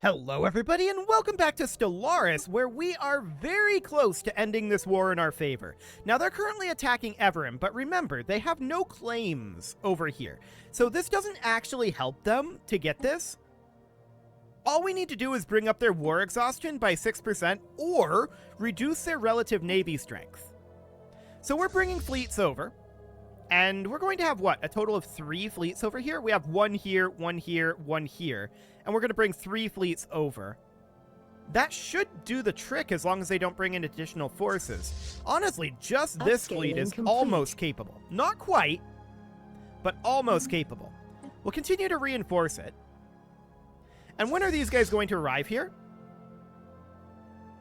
Hello everybody and welcome back to Stellaris, where we are very close to ending this war in our favor. Now they're currently attacking Everum, but remember, they have no claims over here. So this doesn't actually help them to get this. All we need to do is bring up their war exhaustion by 6% or reduce their relative navy strength. So we're bringing fleets over. And we're going to have, what, a total of 3 fleets over here? We have one here, one here, one here. And we're going to bring 3 fleets over. That should do the trick as long as they don't bring in additional forces. Honestly, just this fleet is almost capable. Not quite, but almost capable. We'll continue to reinforce it. And when are these guys going to arrive here?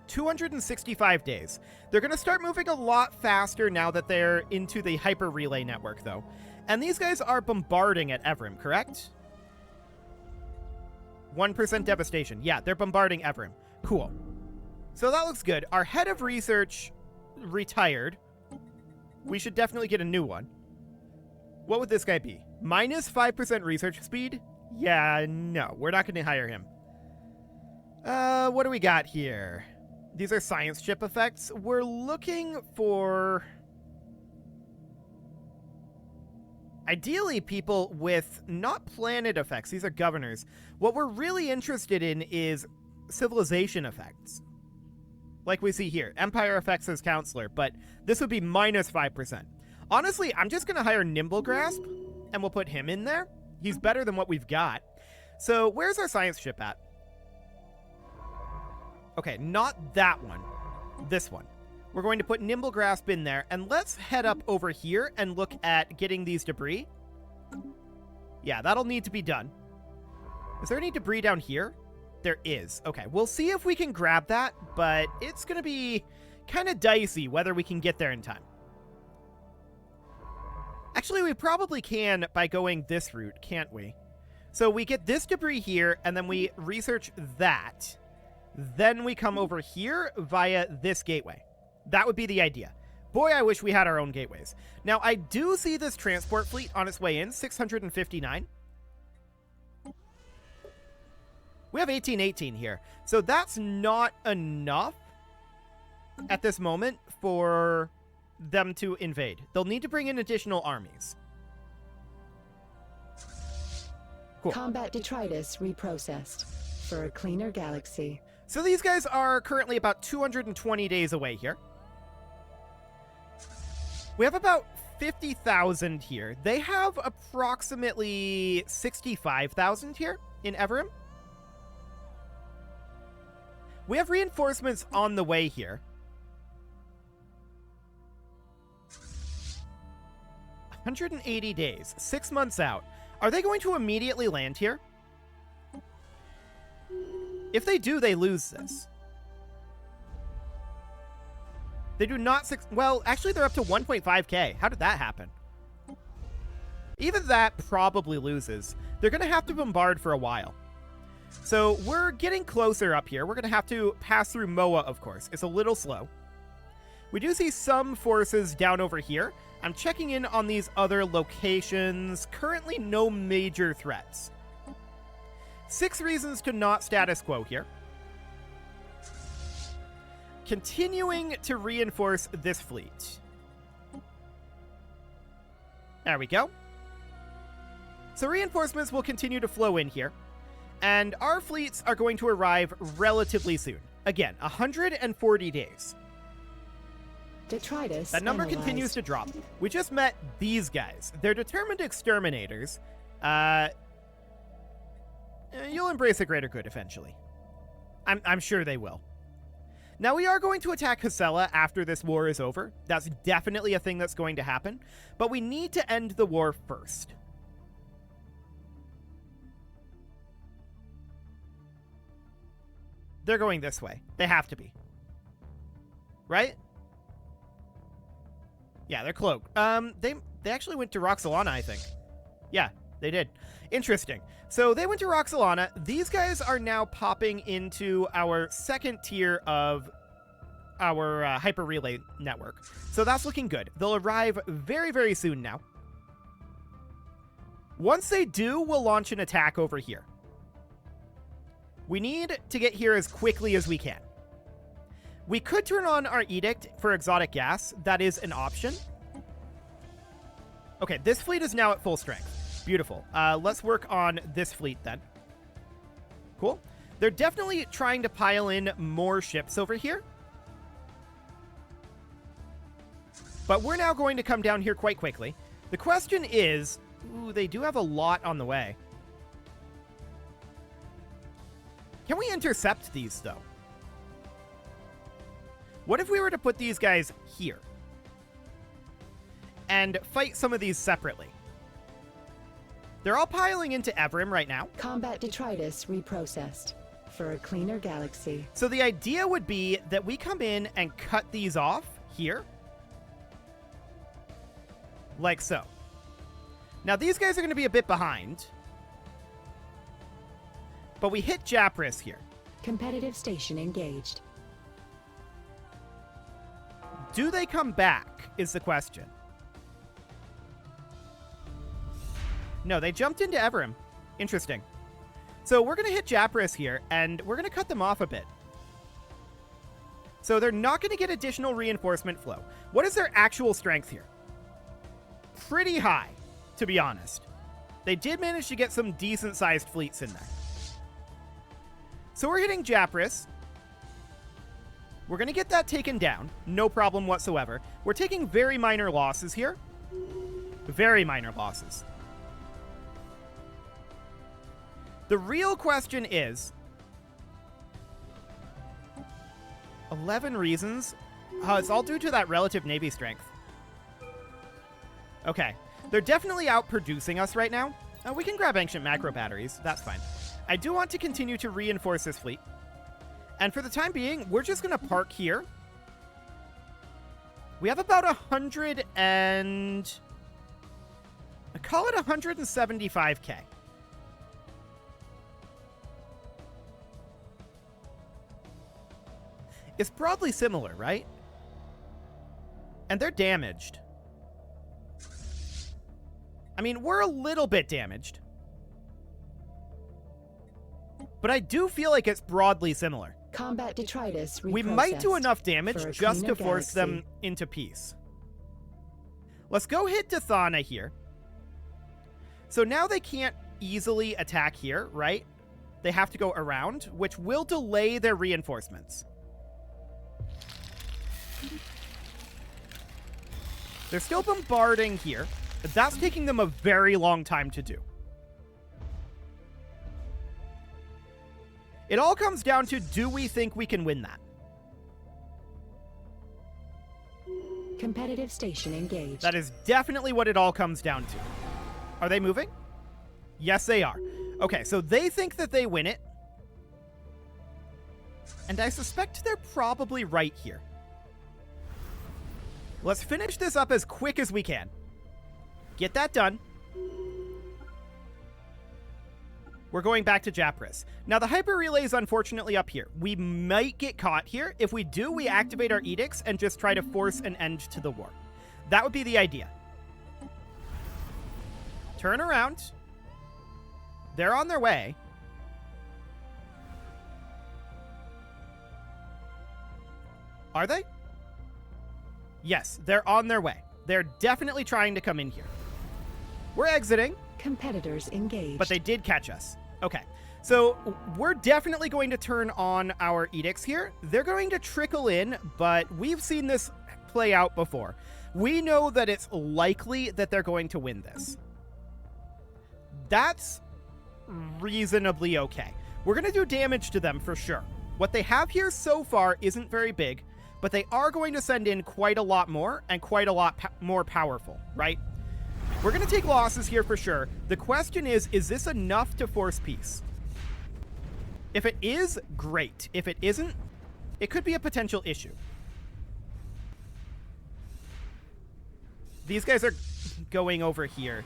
265 days. They're going to start moving a lot faster now that they're into the hyper relay network, though. And these guys are bombarding at Everum, correct? 1% devastation. Yeah, they're bombarding Everum. Cool. So that looks good. Our head of research retired. We should definitely get a new one. What would this guy be? Minus 5% research speed? Yeah, no. We're not going to hire him. What do we got here? These are science chip effects. We're looking for, ideally, people with not planet effects. These are governors. What we're really interested in is civilization effects. Like we see here. Empire effects as counselor, but this would be minus 5%. Honestly, I'm just going to hire Nimble Grasp, and we'll put him in there. He's better than what we've got. So where's our science chip at? Okay, not that one. This one. We're going to put Nimble Grasp in there, and let's head up over here and look at getting these debris. Yeah, that'll need to be done. Is there any debris down here? There is. Okay, we'll see if we can grab that, but it's going to be kind of dicey whether we can get there in time. Actually, we probably can by going this route, can't we? So we get this debris here, and then we research that. Then we come over here via this gateway. That would be the idea. Boy, I wish we had our own gateways. Now, I do see this transport fleet on its way in, 659. We have 1818 here. So that's not enough at this moment for them to invade. They'll need to bring in additional armies. Cool. Combat detritus reprocessed for a cleaner galaxy. So these guys are currently about 220 days away here. We have about 50,000 here. They have approximately 65,000 here in Everum. We have reinforcements on the way here. 180 days, 6 months out. Are they going to immediately land here? If they do, they lose this. They do not... Well, actually, they're up to 1.5k. How did that happen? Even that probably loses. They're going to have to bombard for a while. So we're getting closer up here. We're going to have to pass through Moa, of course. It's a little slow. We do see some forces down over here. I'm checking in on these other locations. Currently, no major threats. 6 reasons to not status quo here. Continuing to reinforce this fleet. There we go. So reinforcements will continue to flow in here. And our fleets are going to arrive relatively soon. Again, 140 days. Detritus that number analyzed. continues to drop. We just met these guys. They're determined exterminators. You'll embrace a greater good eventually. I'm sure they will. Now, we are going to attack Hasela after this war is over. That's definitely a thing that's going to happen. But we need to end the war first. They're going this way. They have to be. Right? Yeah, they're cloaked. They actually went to Roxalana, I think. Yeah, they did. Interesting. So they went to Roxalana. These guys are now popping into our second tier of our hyper relay network. So that's looking good. They'll arrive very, very soon now. Once they do, we'll launch an attack over here. We need to get here as quickly as we can. We could turn on our edict for exotic gas. That is an option. Okay, this fleet is now at full strength. Beautiful. Let's work on this fleet then. Cool. They're definitely trying to pile in more ships over here. But we're now going to come down here quite quickly. The question is... Ooh, they do have a lot on the way. Can we intercept these, though? What if we were to put these guys here? And fight some of these separately? They're all piling into Evrim right now. Combat detritus reprocessed for a cleaner galaxy. So the idea would be that we come in and cut these off here. Like so. Now, these guys are going to be a bit behind. But we hit Japris here. Competitive station engaged. Do they come back, is the question. No, they jumped into Evrim. Interesting. So we're going to hit Japris here, and we're going to cut them off a bit. So they're not going to get additional reinforcement flow. What is their actual strength here? Pretty high, to be honest. They did manage to get some decent-sized fleets in there. So we're hitting Japris. We're going to get that taken down. No problem whatsoever. We're taking very minor losses here. Very minor losses. The real question is... 11 reasons? Oh, it's all due to that relative Navy strength. Okay. They're definitely outproducing us right now. We can grab ancient macro batteries. That's fine. I do want to continue to reinforce this fleet. And for the time being, we're just going to park here. We have about 100 and... I call it 175k. It's broadly similar, right? And they're damaged. I mean, we're a little bit damaged. But I do feel like it's broadly similar. Combat detritus we might do enough damage just to force them into peace. Let's go hit Dathana here. So now they can't easily attack here, right? They have to go around, which will delay their reinforcements. They're still bombarding here, but that's taking them a very long time to do. It all comes down to, do we think we can win that? Competitive station engaged. That is definitely what it all comes down to. Are they moving? Yes, they are. Okay, so they think that they win it. And I suspect they're probably right here. Let's finish this up as quick as we can. Get that done. We're going back to Japris. Now, the hyper relay is unfortunately up here. We might get caught here. If we do, we activate our edicts and just try to force an end to the war. That would be the idea. Turn around. They're on their way. Are they? Yes, they're on their way. They're definitely trying to come in here. We're exiting. Competitors engaged. But they did catch us. Okay, so we're definitely going to turn on our edicts here. They're going to trickle in, but we've seen this play out before. We know that it's likely that they're going to win this. That's reasonably okay. We're going to do damage to them for sure. What they have here so far isn't very big, but they are going to send in quite a lot more and quite a lot more powerful, right? We're going to take losses here for sure. The question is this enough to force peace? If it is, great. If it isn't, it could be a potential issue. These guys are going over here.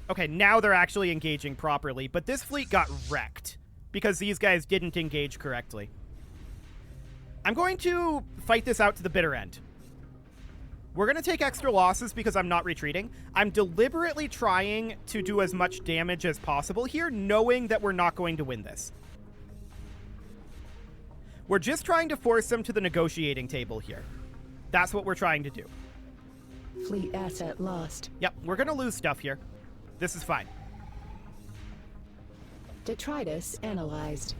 Okay, now they're actually engaging properly, but this fleet got wrecked because these guys didn't engage correctly. I'm going to fight this out to the bitter end. We're going to take extra losses because I'm not retreating. I'm deliberately trying to do as much damage as possible here, knowing that we're not going to win this. We're just trying to force them to the negotiating table here. That's what we're trying to do. Fleet asset lost. Yep, we're going to lose stuff here. This is fine. Detritus analyzed.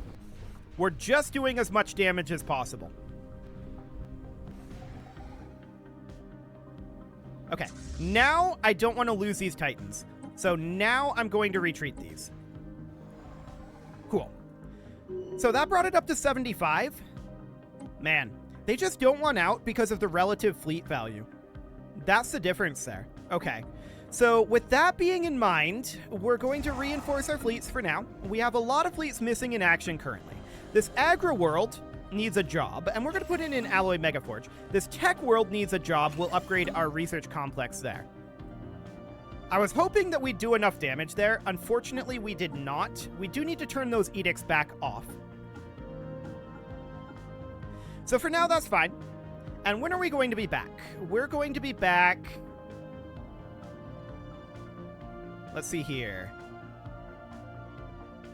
We're just doing as much damage as possible. Okay, now I don't want to lose these Titans. So now I'm going to retreat these. Cool. So that brought it up to 75. Man, they just don't want out because of the relative fleet value. That's the difference there. Okay. So with that being in mind, we're going to reinforce our fleets for now. We have a lot of fleets missing in action currently. This Agra world needs a job, and we're going to put in an alloy megaforge. This tech world needs a job. We'll upgrade our research complex there. I was hoping that we'd do enough damage there. Unfortunately, we did not. We do need to turn those edicts back off. So for now, that's fine. And when are we going to be back? We're going to be back... Let's see here.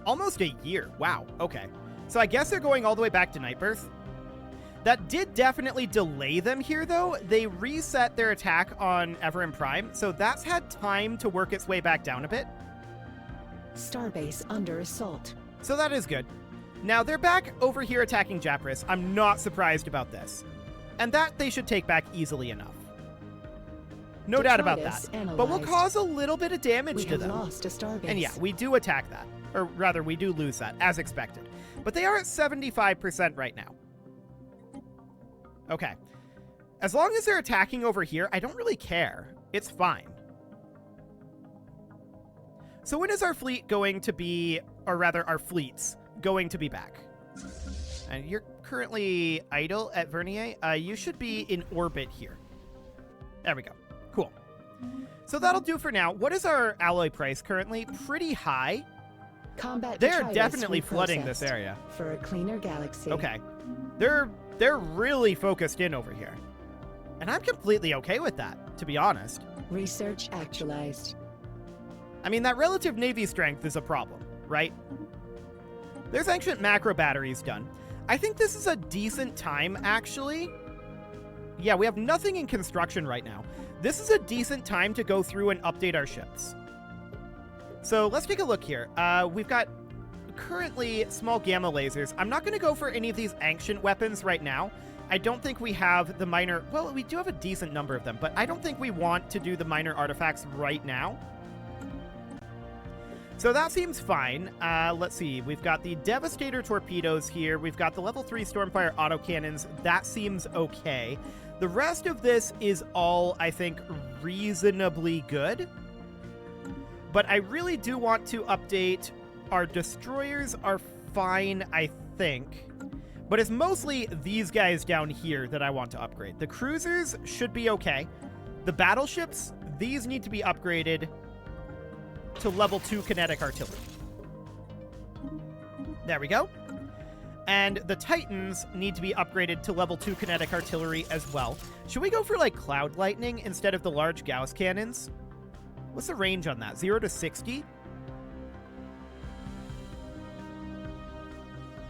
Almost a year. Wow. Okay. So I guess they're going all the way back to Nightbirth. That did definitely delay them here, though. They reset their attack on Everin Prime, so that's had time to work its way back down a bit. Starbase under assault. So that is good. Now, they're back over here attacking Japris. I'm not surprised about this. And that they should take back easily enough. No doubt about that. Analyzed. But we'll cause a little bit of damage We to have them. lost a starbase. And yeah, we do attack that. Or rather, we do lose that, as expected. But they are at 75% right now. Okay. As long as they're attacking over here, I don't really care. It's fine. So when is our fleet going to be, or rather our fleets, going to be back? And you're currently idle at Vernier. You should be in orbit here. There we go. Cool. So that'll do for now. What is our alloy price currently? Pretty high. Combat They're detritus definitely flooding this reprocessed area. for a cleaner galaxy. Okay. They're really focused in over here. And I'm completely okay with that, to be honest. Research actualized. I mean, that relative navy strength is a problem, right? There's ancient macro batteries done. I think this is a decent time, actually. Yeah, we have nothing in construction right now. This is a decent time to go through and update our ships. So let's take a look here. We've got currently small gamma lasers. I'm not going to go for any of these ancient weapons right now. I don't think we have the minor... Well, we do have a decent number of them, but I don't think we want to do the minor artifacts right now. So that seems fine. Let's see. We've got the Devastator torpedoes here. We've got the level 3 Stormfire autocannons. That seems okay. The rest of this is all, I think, reasonably good. But I really do want to update. Our destroyers are fine, I think. But it's mostly these guys down here that I want to upgrade. The cruisers should be okay. The battleships, these need to be upgraded to level 2 kinetic artillery. There we go. And the Titans need to be upgraded to level 2 kinetic artillery as well. Should we go for, like, Cloud Lightning instead of the large Gauss cannons? What's the range on that? 0 to 60?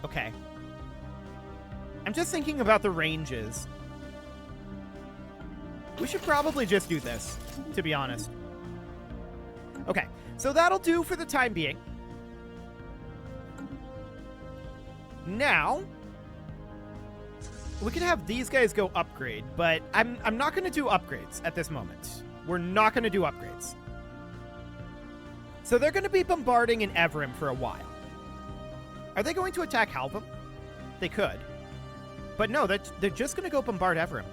Okay. I'm just thinking about the ranges. We should probably just do this, to be honest. Okay, so that'll do for the time being. Now, we can have these guys go upgrade, but I'm not going to do upgrades at this moment. We're not going to do upgrades. So they're going to be bombarding in Everim for a while. Are they going to attack Halvam? They could. But no, they're just going to go bombard Everim.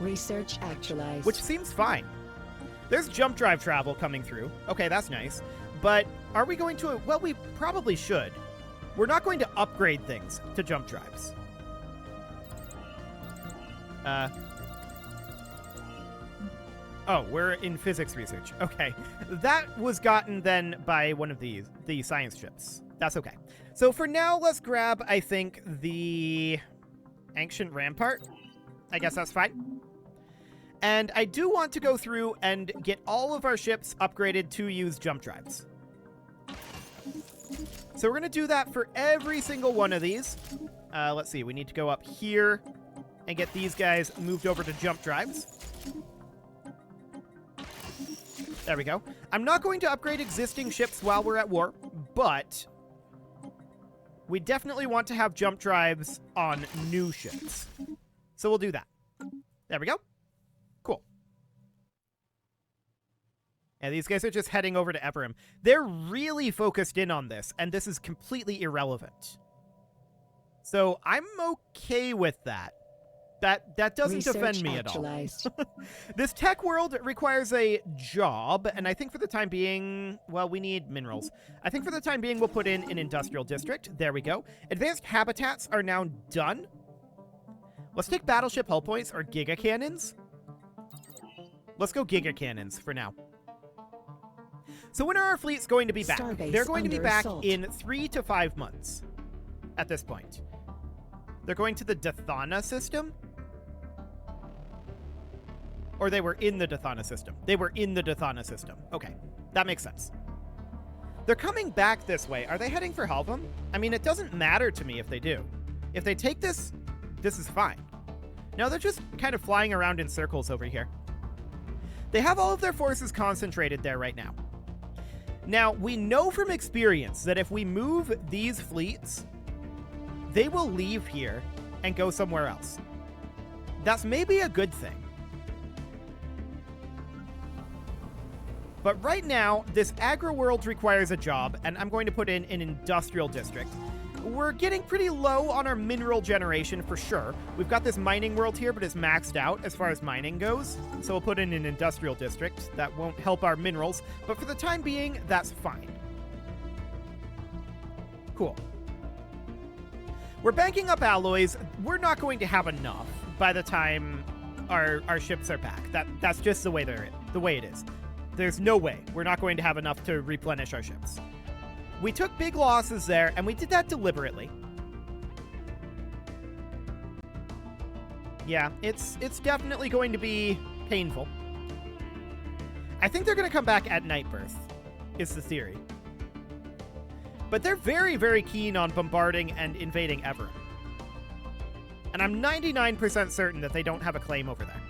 Research actualized. Which seems fine. There's jump drive travel coming through. Okay, that's nice. But are we going to... Well, we probably should. We're not going to upgrade things to jump drives. Oh, we're in physics research. Okay. That was gotten then by one of the science ships. That's okay. So for now, let's grab, I think, the Ancient Rampart. I guess that's fine. And I do want to go through and get all of our ships upgraded to use jump drives. So we're going to do that for every single one of these. Let's see, we need to go up here and get these guys moved over to jump drives. There we go. I'm not going to upgrade existing ships while we're at war, but we definitely want to have jump drives on new ships. So we'll do that. There we go. Cool. Yeah, these guys are just heading over to Everum. They're really focused in on this, and this is completely irrelevant. So I'm okay with that. That doesn't offend me at all. This tech world requires a job, and I think for the time being, well, we need minerals. I think for the time being, we'll put in an industrial district. There we go. Advanced habitats are now done. Let's take battleship hull points or giga cannons. Let's go giga cannons for now. So when are our fleets going to be back? They're going to be back in 3 to 5 months at this point. They're going to the Dathana system? Or they were in the Dathana system? They were in the Dathana system. Okay, that makes sense. They're coming back this way. Are they heading for Halvam? I mean, it doesn't matter to me if they do. If they take this, this is fine. No, they're just kind of flying around in circles over here. They have all of their forces concentrated there right now. Now, we know from experience that if we move these fleets, they will leave here and go somewhere else. That's maybe a good thing. But right now, this agri-world requires a job, and I'm going to put in an industrial district. We're getting pretty low on our mineral generation for sure. We've got this mining world here, but it's maxed out as far as mining goes. So we'll put in an industrial district. That won't help our minerals, but for the time being, that's fine. Cool. We're banking up alloys. We're not going to have enough by the time our ships are back. That's just the way it is. There's no way we're not going to have enough to replenish our ships. We took big losses there, and we did that deliberately. Yeah, it's definitely going to be painful. I think they're going to come back at night birth, is the theory. But they're very, very keen on bombarding and invading Everum. And I'm 99% certain that they don't have a claim over there.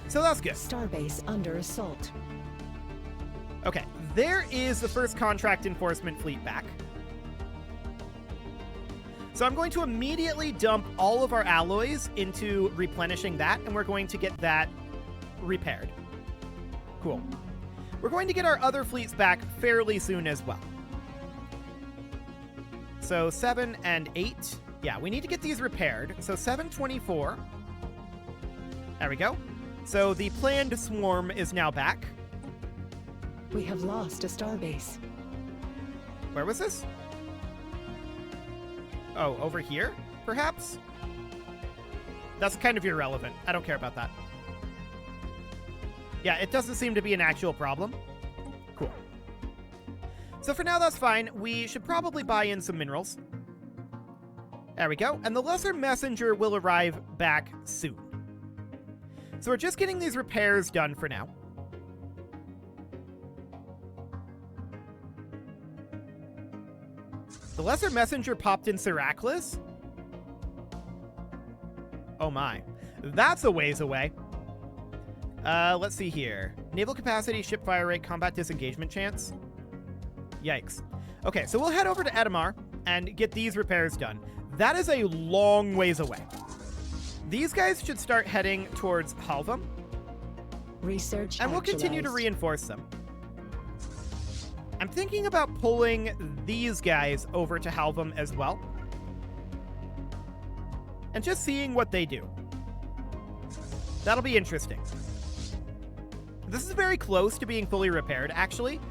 So that's good. Starbase under assault. Okay, there is the first contract enforcement fleet back. So I'm going to immediately dump all of our alloys into replenishing that, and we're going to get that repaired. Cool. We're going to get our other fleets back fairly soon as well. So 7 and 8. Yeah, we need to get these repaired. So 724. There we go. So the planned swarm is now back. We have lost a starbase. Where was this? Oh, over here, perhaps? That's kind of irrelevant. I don't care about that. Yeah, it doesn't seem to be an actual problem. Cool. So for now, that's fine. We should probably buy in some minerals. There we go. And the Lesser Messenger will arrive back soon. So we're just getting these repairs done for now. The Lesser Messenger popped in Syraclis? Oh my. That's a ways away. Let's see here. Naval capacity, ship fire rate, combat disengagement chance. Yikes. Okay, so we'll head over to Edamar and get these repairs done. That is a long ways away. These guys should start heading towards Halvam. Research and we'll continue to reinforce them. I'm thinking about pulling these guys over to Halvam as well. And just seeing what they do. That'll be interesting. This is very close to being fully repaired, actually.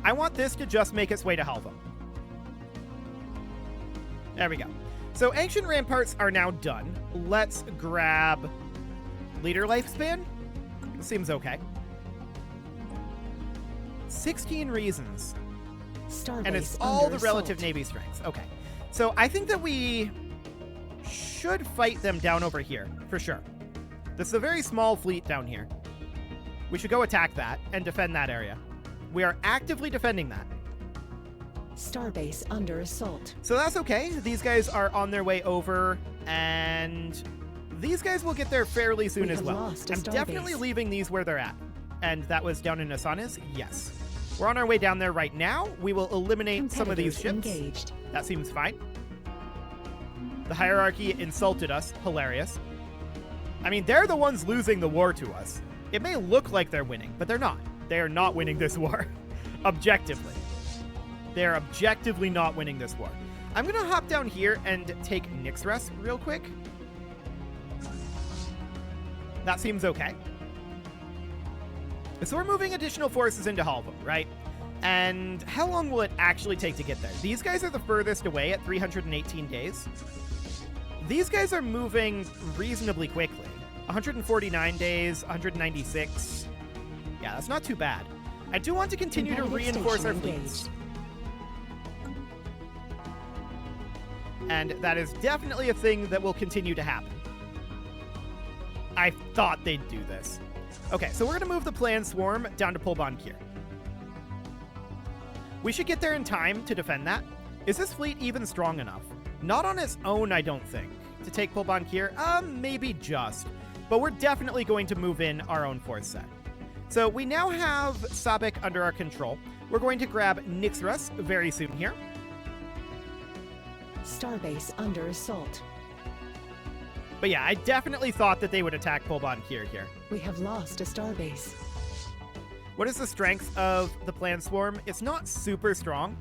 I want this to just make its way to Halvam. There we go. So Ancient Ramparts are now done. Let's grab Leader Lifespan. Seems okay. 16 reasons. Starbase and it's all the under relative assault. Navy strengths. Okay. So I think that we should fight them down over here, for sure. This is a very small fleet down here. We should go attack that and defend that area. We are actively defending that. Starbase under assault. So that's okay. These guys are on their way over, and these guys will get there fairly soon as well. I'm definitely leaving these where they're at. And that was down in Asanas? Yes. We're on our way down there right now. We will eliminate some of these ships. Engaged. That seems fine. The hierarchy insulted us. Hilarious. I mean, they're the ones losing the war to us. It may look like they're winning, but they're not. They are not winning this war. Objectively. They are objectively not winning this war. I'm going to hop down here and take Nyxres real quick. That seems okay. So we're moving additional forces into Halvam, right? And how long will it actually take to get there? These guys are the furthest away at 318 days. These guys are moving reasonably quickly. 149 days, 196. Yeah, that's not too bad. I do want to continue to reinforce our fleets. And that is definitely a thing that will continue to happen. I thought they'd do this. Okay, so we're going to move the planned swarm down to Pulbonkir. We should get there in time to defend that. Is this fleet even strong enough? Not on its own, I don't think. To take Pulbonkir? Maybe just. But we're definitely going to move in our own force set. So we now have Sabek under our control. We're going to grab Nyxres very soon here. Starbase under assault. But yeah, I definitely thought that they would attack Pulbonkir here. We have lost a starbase. What is the strength of the planned swarm? It's not super strong.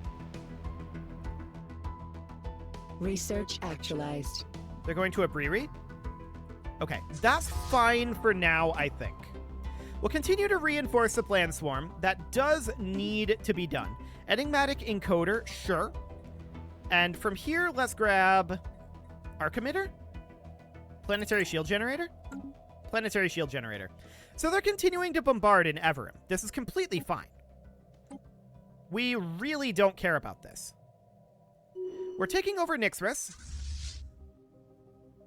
Research actualized. They're going to a brewery? Okay, that's fine for now, I think. We'll continue to reinforce the planned swarm. That does need to be done. Enigmatic encoder, sure. And from here, let's grab Archimitter? Planetary shield generator? Planetary shield generator. So they're continuing to bombard in Everum. This is completely fine. We really don't care about this. We're taking over Nyxres.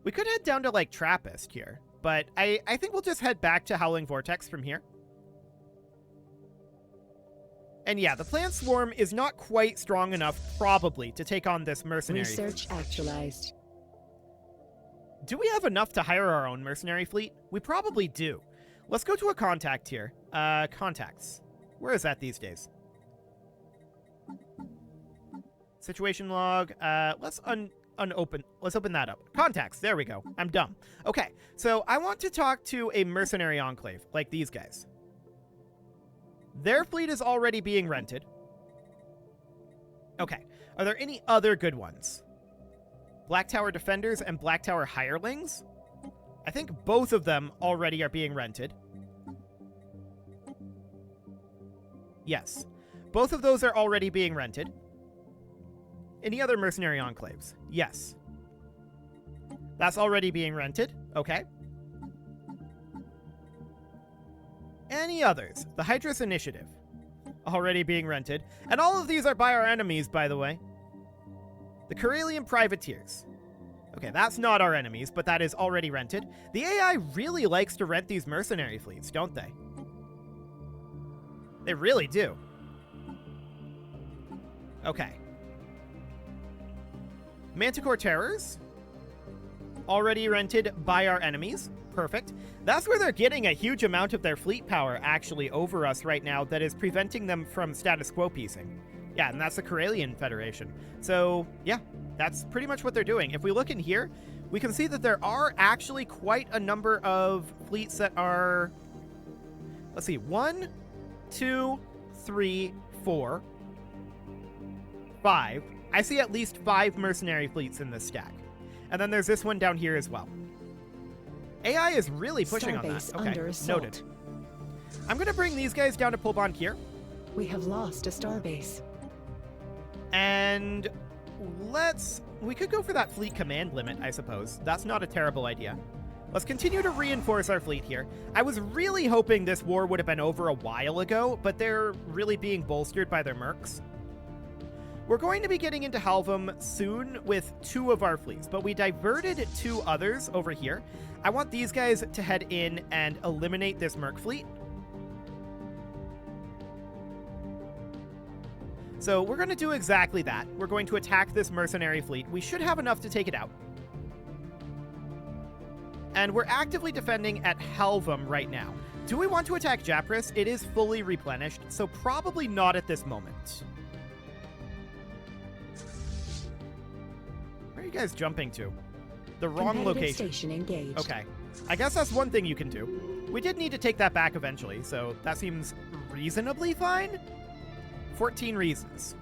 We could head down to, like, Trappist here, but I think we'll just head back to Howling Vortex from here. And yeah, the planned swarm is not quite strong enough, probably, to take on this mercenary fleet. Research actualized. Do we have enough to hire our own mercenary fleet? We probably do. Let's go to a contact here. Contacts. Where is that these days? Situation log. Let's open that up. Contacts. There we go. I'm dumb. Okay, so I want to talk to a mercenary enclave, like these guys. Their fleet is already being rented. Okay. Are there any other good ones? Black Tower Defenders and Black Tower Hirelings? I think both of them already are being rented. Yes. Both of those are already being rented. Any other mercenary enclaves? Yes. That's already being rented. Okay. Any others? The Hydrus Initiative. Already being rented. And all of these are by our enemies, by the way. The Corellian Privateers. Okay, that's not our enemies, but that is already rented. The AI really likes to rent these mercenary fleets, don't they? They really do. Okay. Manticore Terrors. Already rented by our enemies. Perfect. That's where they're getting a huge amount of their fleet power actually over us right now that is preventing them from status quo piecing. Yeah, and that's the Corellian Federation. So, yeah, that's pretty much what they're doing. If we look in here, we can see that there are actually quite a number of fleets that are... Let's see, 1, 2, 3, 4, 5. I see at least 5 mercenary fleets in this stack. And then there's this one down here as well. AI is really pushing on that. Okay, noted. I'm going to bring these guys down to Pulbonkir. We have lost a starbase. And we could go for that fleet command limit, I suppose. That's not a terrible idea. Let's continue to reinforce our fleet here. I was really hoping this war would have been over a while ago, but they're really being bolstered by their mercs. We're going to be getting into Halvam soon with 2 of our fleets, but we diverted 2 others over here. I want these guys to head in and eliminate this Merc fleet. So we're going to do exactly that. We're going to attack this mercenary fleet. We should have enough to take it out. And we're actively defending at Halvam right now. Do we want to attack Japris? It is fully replenished, so probably not at this moment. Where are you guys jumping to? The wrong location. Station engaged. Okay. I guess that's one thing you can do. We did need to take that back eventually, so that seems reasonably fine. 14 reasons.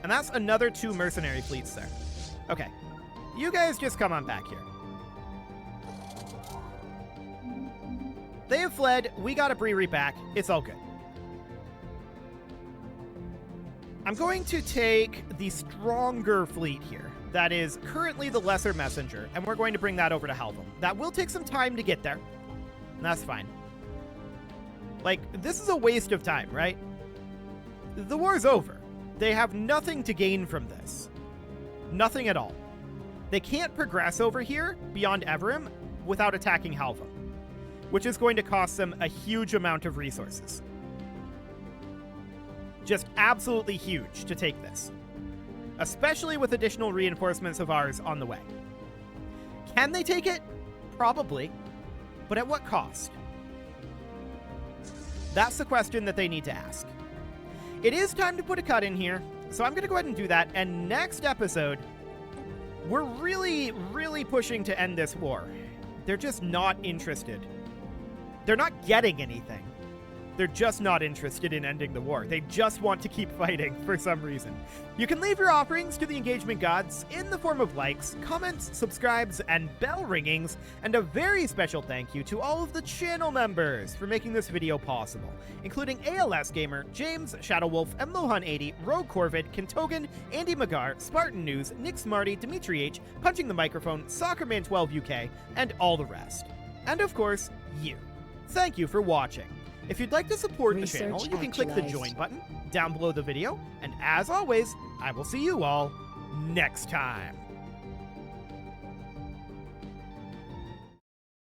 And that's another 2 mercenary fleets there. Okay. You guys just come on back here. They have fled. We got a Brewery back. It's all good. I'm going to take the stronger fleet here. That is currently the lesser messenger, and we're going to bring that over to Halvam. That will take some time to get there, and that's fine. Like, this is a waste of time, right? The war's over. They have nothing to gain from this. Nothing at all. They can't progress over here beyond Everim without attacking Halvam, which is going to cost them a huge amount of resources. Just absolutely huge to take this, especially with additional reinforcements of ours on the way. Can they take it? Probably, but at what cost? That's the question that they need to ask. It is time to put a cut in here, so I'm going to go ahead and do that, and next episode, we're really, really pushing to end this war. They're just not interested. They're not getting anything. They're just not interested in ending the war. They just want to keep fighting for some reason. You can leave your offerings to the engagement gods in the form of likes, comments, subscribes, and bell ringings, and a very special thank you to all of the channel members for making this video possible, including ALS Gamer, James, Shadowwolf, Mlohan80, Rogue Corvid, Kentogan, Andy Magar, Spartan News, Nick Smarty, Dimitri H, Punching the Microphone, Soccerman12 UK, and all the rest. And of course, you. Thank you for watching. If you'd like to support the channel, you can click the join button down below the video, and as always, I will see you all next time.